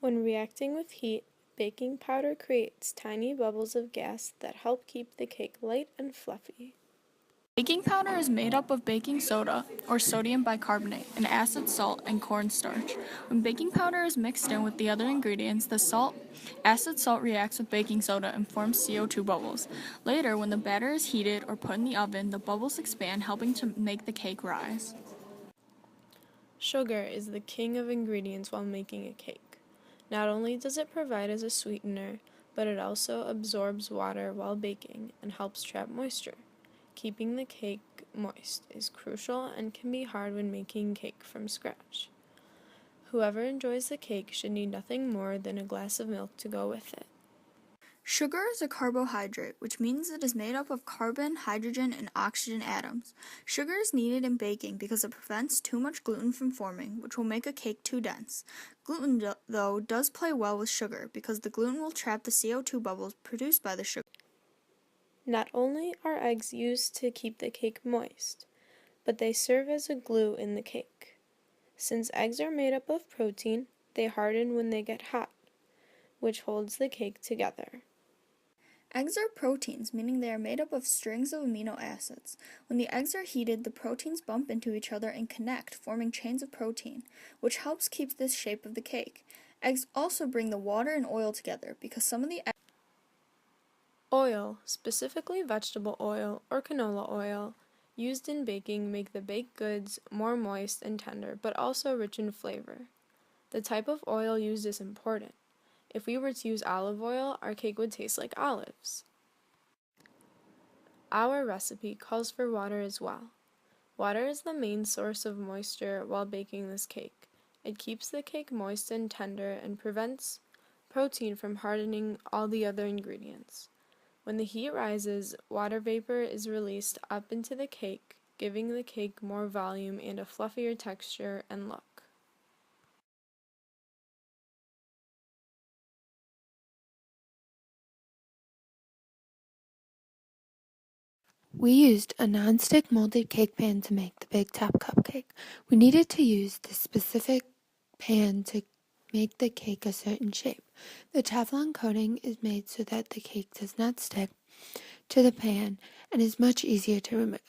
When reacting with heat, baking powder creates tiny bubbles of gas that help keep the cake light and fluffy. Baking powder is made up of baking soda, or sodium bicarbonate, and acid salt and cornstarch. When baking powder is mixed in with the other ingredients, the acid salt reacts with baking soda and forms CO2 bubbles. Later, when the batter is heated or put in the oven, the bubbles expand, helping to make the cake rise. Sugar is the king of ingredients while making a cake. Not only does it provide as a sweetener, but it also absorbs water while baking and helps trap moisture. Keeping the cake moist is crucial and can be hard when making cake from scratch. Whoever enjoys the cake should need nothing more than a glass of milk to go with it. Sugar is a carbohydrate, which means it is made up of carbon, hydrogen, and oxygen atoms. Sugar is needed in baking because it prevents too much gluten from forming, which will make a cake too dense. Gluten, though, does play well with sugar because the gluten will trap the CO2 bubbles produced by the sugar. Not only are eggs used to keep the cake moist, but they serve as a glue in the cake. Since eggs are made up of protein, they harden when they get hot, which holds the cake together. Eggs are proteins, meaning they are made up of strings of amino acids. When the eggs are heated, the proteins bump into each other and connect, forming chains of protein, which helps keep this shape of the cake. Eggs also bring the water and oil together because some of the Oil, specifically vegetable oil or canola oil, used in baking make the baked goods more moist and tender, but also rich in flavor. The type of oil used is important. If we were to use olive oil, our cake would taste like olives. Our recipe calls for water as well. Water is the main source of moisture while baking this cake. It keeps the cake moist and tender and prevents protein from hardening all the other ingredients. When the heat rises, water vapor is released up into the cake, giving the cake more volume and a fluffier texture and look. We used a non-stick molded cake pan to make the Big Top cupcake. We needed to use this specific pan to make the cake a certain shape. The Teflon coating is made so that the cake does not stick to the pan and is much easier to remove.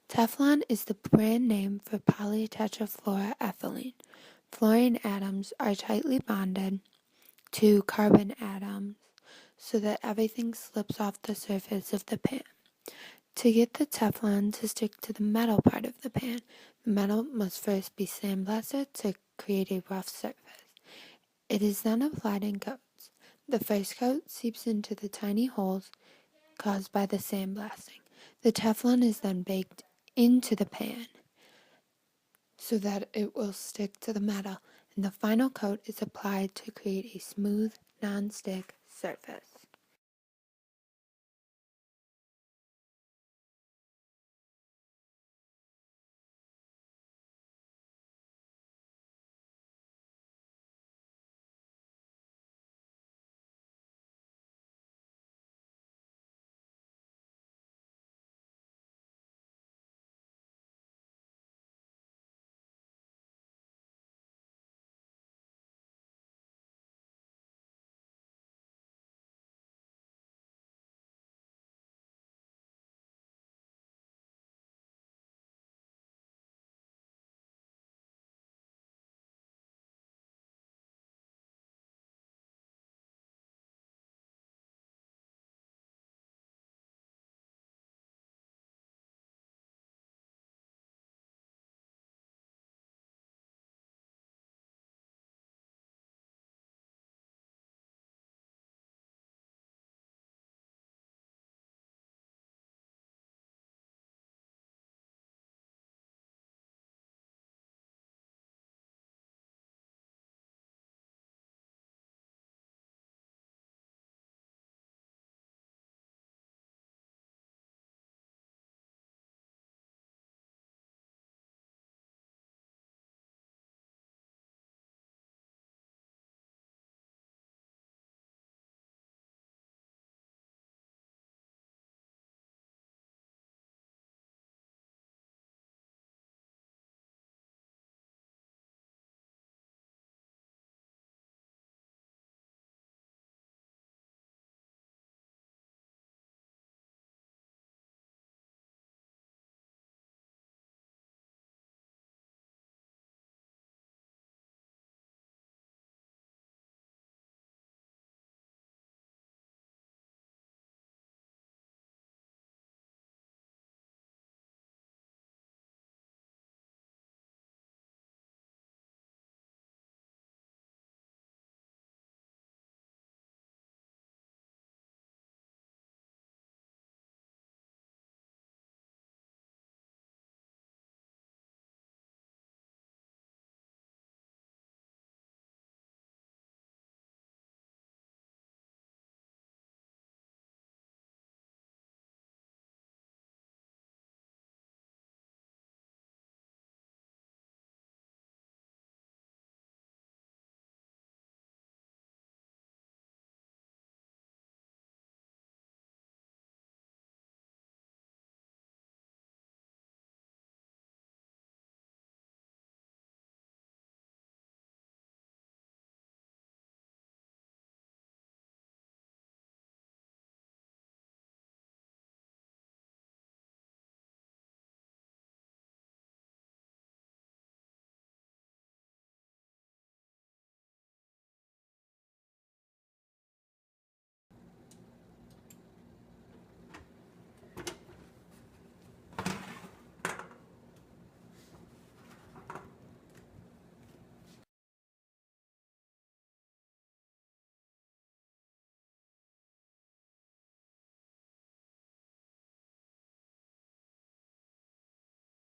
Teflon is the brand name for polytetrafluoroethylene. Fluorine atoms are tightly bonded to carbon atoms so that everything slips off the surface of the pan. To get the Teflon to stick to the metal part of the pan, the metal must first be sandblasted to create a rough surface. It is then applied in coats. The first coat seeps into the tiny holes caused by the sandblasting. The Teflon is then baked into the pan so that it will stick to the metal, and the final coat is applied to create a smooth, non-stick surface.